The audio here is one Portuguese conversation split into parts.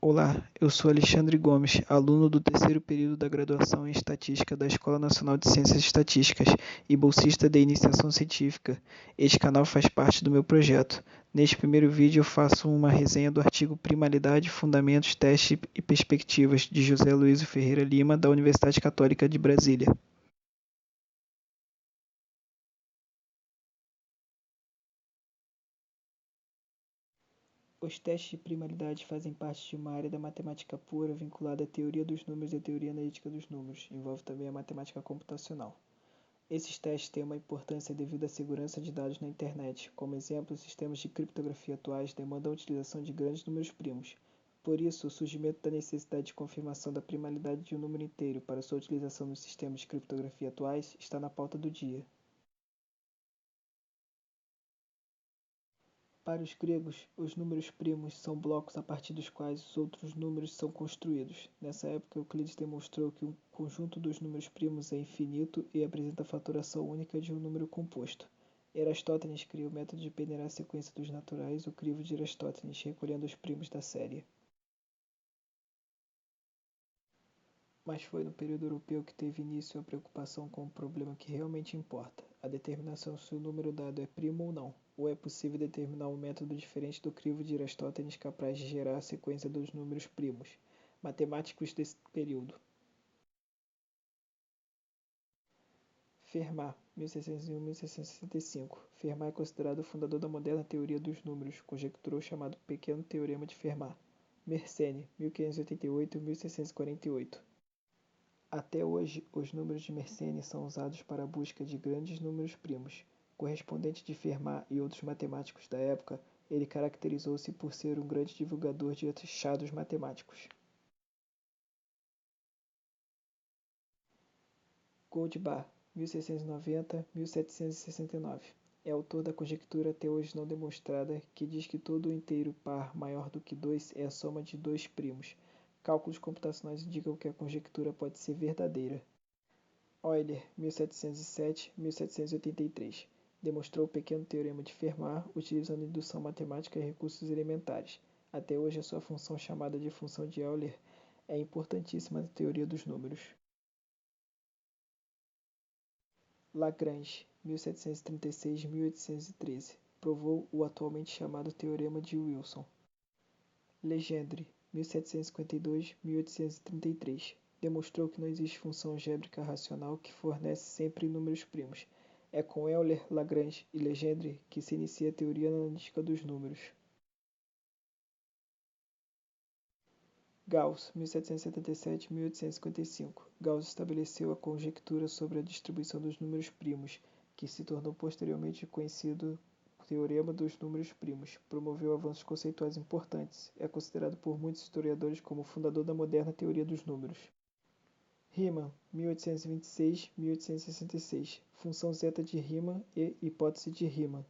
Olá, eu sou Alexandre Gomes, aluno do terceiro período da graduação em Estatística da Escola Nacional de Ciências Estatísticas e bolsista de Iniciação Científica. Este canal faz parte do meu projeto. Neste primeiro vídeo eu faço uma resenha do artigo Primalidade, Fundamentos, Testes e Perspectivas, de José Luísio Ferreira Lima, da Universidade Católica de Brasília. Os testes de primalidade fazem parte de uma área da matemática pura vinculada à teoria dos números e à teoria analítica dos números. Envolve também a matemática computacional. Esses testes têm uma importância devido à segurança de dados na internet. Como exemplo, os sistemas de criptografia atuais demandam a utilização de grandes números primos. Por isso, o surgimento da necessidade de confirmação da primalidade de um número inteiro para sua utilização nos sistemas de criptografia atuais está na pauta do dia. Para os gregos, os números primos são blocos a partir dos quais os outros números são construídos. Nessa época, Euclides demonstrou que um conjunto dos números primos é infinito e apresenta a fatoração única de um número composto. Eratóstenes criou o método de peneirar a sequência dos naturais, o crivo de Eratóstenes, recolhendo os primos da série. Mas foi no período europeu que teve início a preocupação com o problema que realmente importa, a determinação se o número dado é primo ou não, ou é possível determinar um método diferente do crivo de Eratóstenes capaz de gerar a sequência dos números primos. Matemáticos desse período. Fermat, 1601-1665. Fermat é considerado o fundador da moderna teoria dos números, conjecturou o chamado Pequeno Teorema de Fermat. Mersenne, 1588-1648. Até hoje, os números de Mersenne são usados para a busca de grandes números primos. Correspondente de Fermat e outros matemáticos da época, ele caracterizou-se por ser um grande divulgador de achados matemáticos. Goldbach, 1690-1769. É autor da conjectura até hoje não demonstrada que diz que todo inteiro par maior do que 2 é a soma de dois primos. Cálculos computacionais indicam que a conjectura pode ser verdadeira. Euler, 1707-1783. Demonstrou o pequeno teorema de Fermat utilizando indução matemática e recursos elementares. Até hoje, a sua função chamada de função de Euler é importantíssima na teoria dos números. Lagrange, 1736-1813. Provou o atualmente chamado Teorema de Wilson. Legendre, 1752-1833. Demonstrou que não existe função algébrica racional que fornece sempre números primos. É com Euler, Lagrange e Legendre que se inicia a teoria analítica dos números. Gauss, 1777-1855. Gauss estabeleceu a conjectura sobre a distribuição dos números primos, que se tornou posteriormente conhecido Teorema dos Números Primos. Promoveu avanços conceituais importantes. É considerado por muitos historiadores como o fundador da moderna teoria dos números. Riemann, 1826-1866. Função zeta de Riemann e hipótese de Riemann.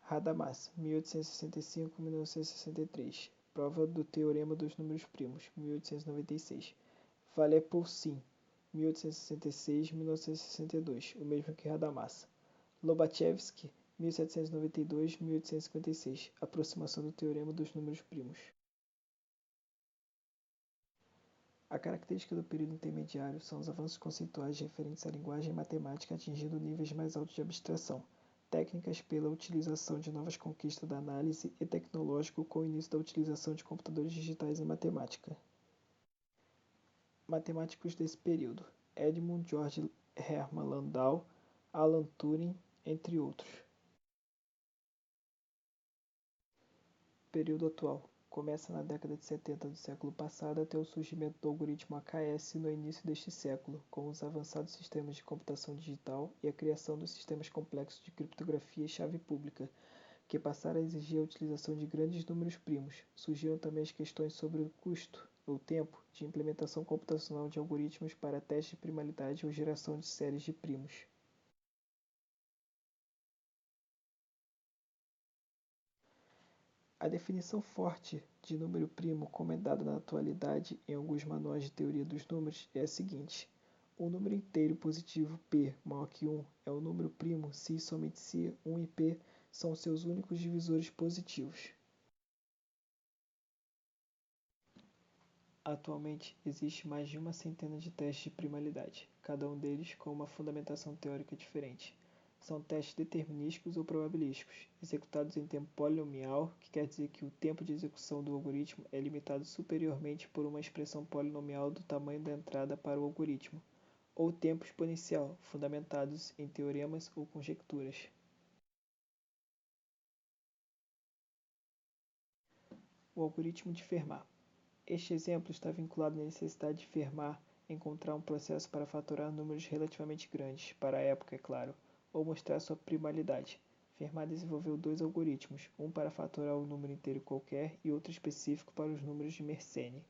Radamás, 1865-1963. Prova do Teorema dos Números Primos, 1896. Vallée-Poussin, 1866-1962, o mesmo que Radamás. Lobachevsky, 1792-1856. Aproximação do Teorema dos Números Primos. A característica do período intermediário são os avanços conceituais referentes à linguagem matemática atingindo níveis mais altos de abstração, técnicas pela utilização de novas conquistas da análise e tecnológico com o início da utilização de computadores digitais na matemática. Matemáticos desse período: Edmund George Hermann Landau, Alan Turing, entre outros. Período atual: começa na década de 70 do século passado até o surgimento do algoritmo AKS no início deste século, com os avançados sistemas de computação digital e a criação dos sistemas complexos de criptografia e chave pública, que passaram a exigir a utilização de grandes números primos. Surgiram também as questões sobre o custo, ou tempo, de implementação computacional de algoritmos para teste de primalidade ou geração de séries de primos. A definição forte de número primo, como é dada na atualidade em alguns manuais de teoria dos números, é a seguinte: um número inteiro positivo p maior que 1 é um número primo se e somente se 1 e p são seus únicos divisores positivos. Atualmente, existe mais de uma centena de testes de primalidade, cada um deles com uma fundamentação teórica diferente. São testes determinísticos ou probabilísticos, executados em tempo polinomial, que quer dizer que o tempo de execução do algoritmo é limitado superiormente por uma expressão polinomial do tamanho da entrada para o algoritmo, ou tempo exponencial, fundamentados em teoremas ou conjecturas. O algoritmo de Fermat. Este exemplo está vinculado à necessidade de Fermat encontrar um processo para fatorar números relativamente grandes, para a época, é claro, ou mostrar sua primalidade. Fermat desenvolveu dois algoritmos, um para fatorar um número inteiro qualquer e outro específico para os números de Mersenne.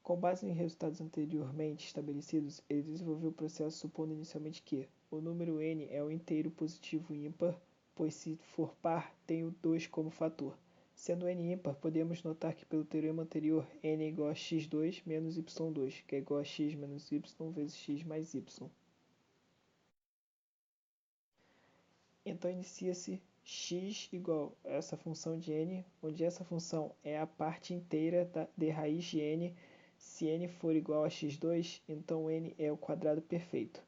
Com base em resultados anteriormente estabelecidos, ele desenvolveu o processo supondo inicialmente que o número n é um inteiro positivo ímpar, pois se for par, tem o 2 como fator. Sendo n ímpar, podemos notar que pelo teorema anterior, n é igual a x2 menos y2, que é igual a x menos y vezes x mais y. Então inicia-se x igual a essa função de n, onde essa função é a parte inteira de raiz de n. Se n for igual a x2, então n é o quadrado perfeito.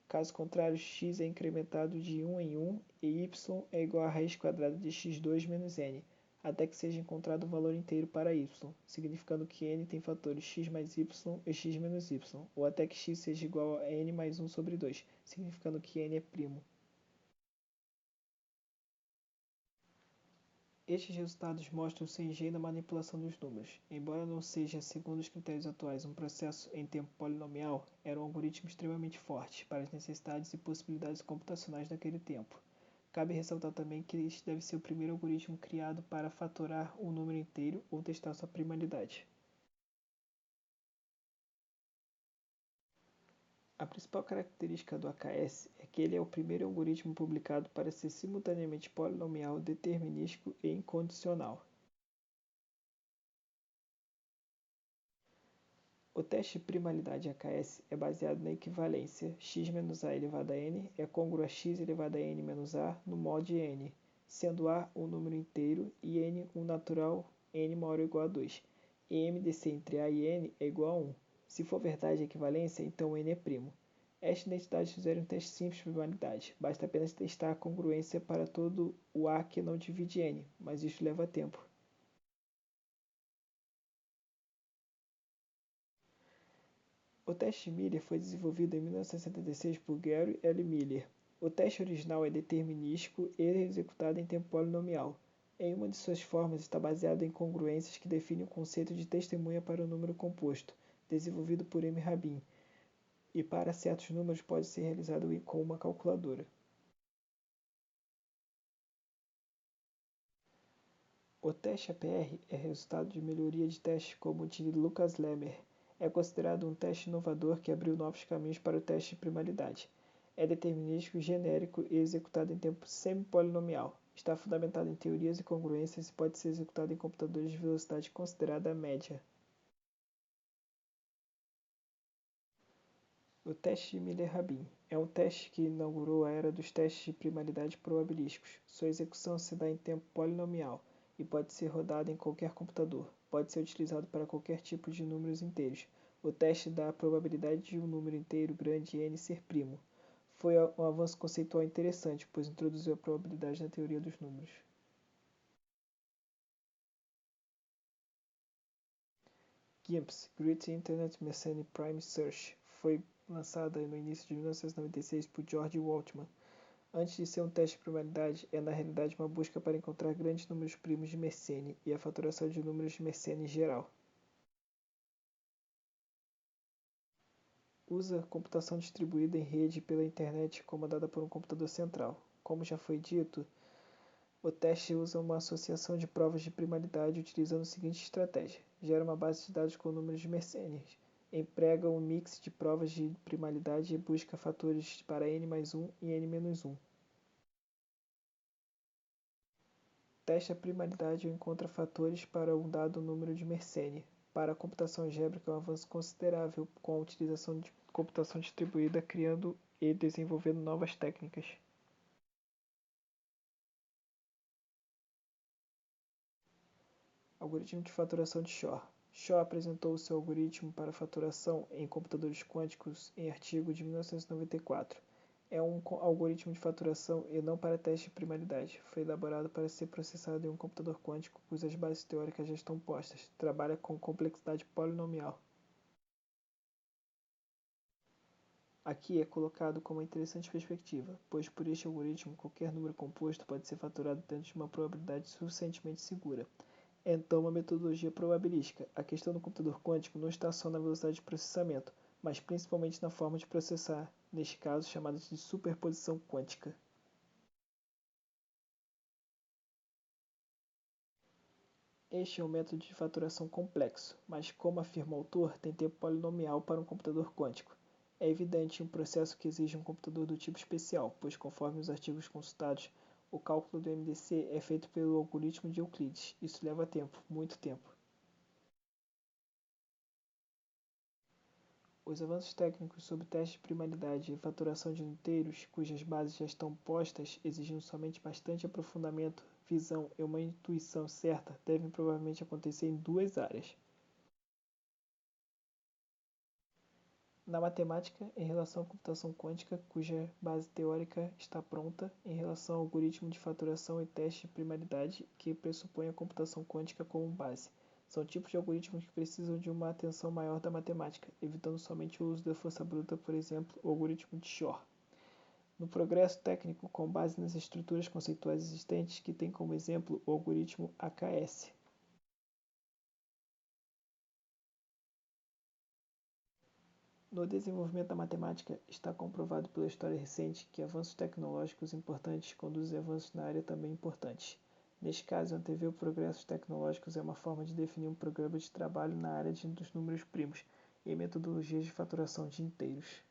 Caso contrário, x é incrementado de 1 em 1 e y é igual a raiz quadrada de x2 menos n, até que seja encontrado um valor inteiro para y, significando que n tem fatores x mais y e x menos y, ou até que x seja igual a n mais 1 sobre 2, significando que n é primo. Estes resultados mostram seu engenho na manipulação dos números. Embora não seja, segundo os critérios atuais, um processo em tempo polinomial, era um algoritmo extremamente forte para as necessidades e possibilidades computacionais daquele tempo. Cabe ressaltar também que este deve ser o primeiro algoritmo criado para fatorar um número inteiro ou testar sua primalidade. A principal característica do AKS é que ele é o primeiro algoritmo publicado para ser simultaneamente polinomial, determinístico e incondicional. O teste de primalidade AKS é baseado na equivalência x menos a elevado a n é congruo a x elevado a n menos a no mod n, sendo a um número inteiro e n um natural n maior ou igual a 2, e MDC entre a e n é igual a 1. Se for verdade a equivalência, então n é primo. Esta identidade sugere um teste simples de primalidade, basta apenas testar a congruência para todo o a que não divide n, mas isso leva tempo. O teste Miller foi desenvolvido em 1976 por Gary L. Miller. O teste original é determinístico e executado em tempo polinomial. Em uma de suas formas está baseado em congruências que definem o conceito de testemunha para o número composto, desenvolvido por M. Rabin, e para certos números pode ser realizado com uma calculadora. O teste APR é resultado de melhoria de testes como o de Lucas Lemmer. É considerado um teste inovador que abriu novos caminhos para o teste de primalidade. É determinístico, genérico e executado em tempo semi-polinomial. Está fundamentado em teorias e congruências e pode ser executado em computadores de velocidade considerada média. O teste de Miller-Rabin é um teste que inaugurou a era dos testes de primalidade probabilísticos. Sua execução se dá em tempo polinomial e pode ser rodado em qualquer computador. Pode ser utilizado para qualquer tipo de números inteiros. O teste dá a probabilidade de um número inteiro grande n ser primo. Foi um avanço conceitual interessante, pois introduziu a probabilidade na teoria dos números. GIMPs, Great Internet Mersenne Prime Search, foi lançada no início de 1996 por George Waltman. Antes de ser um teste de primalidade, é na realidade uma busca para encontrar grandes números primos de Mersenne e a fatoração de números de Mersenne em geral. Usa computação distribuída em rede pela internet comandada por um computador central. Como já foi dito, o teste usa uma associação de provas de primalidade utilizando a seguinte estratégia: gera uma base de dados com números de Mersenne, emprega um mix de provas de primalidade e busca fatores para n mais 1 e n menos 1. Testa a primalidade ou encontra fatores para um dado número de Mersenne. Para a computação algébrica é um avanço considerável com a utilização de computação distribuída, criando e desenvolvendo novas técnicas. Algoritmo de faturação de Shor. Shor apresentou seu algoritmo para faturação em computadores quânticos em artigo de 1994. É um algoritmo de faturação e não para teste de primaridade. Foi elaborado para ser processado em um computador quântico cujas bases teóricas já estão postas. Trabalha com complexidade polinomial. Aqui é colocado como uma interessante perspectiva, pois por este algoritmo qualquer número composto pode ser fatorado dentro de uma probabilidade suficientemente segura. É então uma metodologia probabilística. A questão do computador quântico não está só na velocidade de processamento, mas principalmente na forma de processar, neste caso chamada de superposição quântica. Este é um método de faturação complexo, mas como afirma o autor, tem tempo polinomial para um computador quântico. É evidente um processo que exige um computador do tipo especial, pois conforme os artigos consultados, o cálculo do MDC é feito pelo algoritmo de Euclides. Isso leva tempo, muito tempo. Os avanços técnicos sobre teste de primaridade e faturação de inteiros, cujas bases já estão postas, exigindo somente bastante aprofundamento, visão e uma intuição certa, devem provavelmente acontecer em duas áreas. Na matemática, em relação à computação quântica, cuja base teórica está pronta, em relação ao algoritmo de faturação e teste de primaridade, que pressupõe a computação quântica como base. São tipos de algoritmos que precisam de uma atenção maior da matemática, evitando somente o uso da força bruta, por exemplo, o algoritmo de Shor. No progresso técnico com base nas estruturas conceituais existentes, que tem como exemplo o algoritmo AKS. No desenvolvimento da matemática, está comprovado pela história recente que avanços tecnológicos importantes conduzem a avanços na área também importantes. Neste caso, antever progressos tecnológicos é uma forma de definir um programa de trabalho na área dos números primos e metodologias de faturação de inteiros.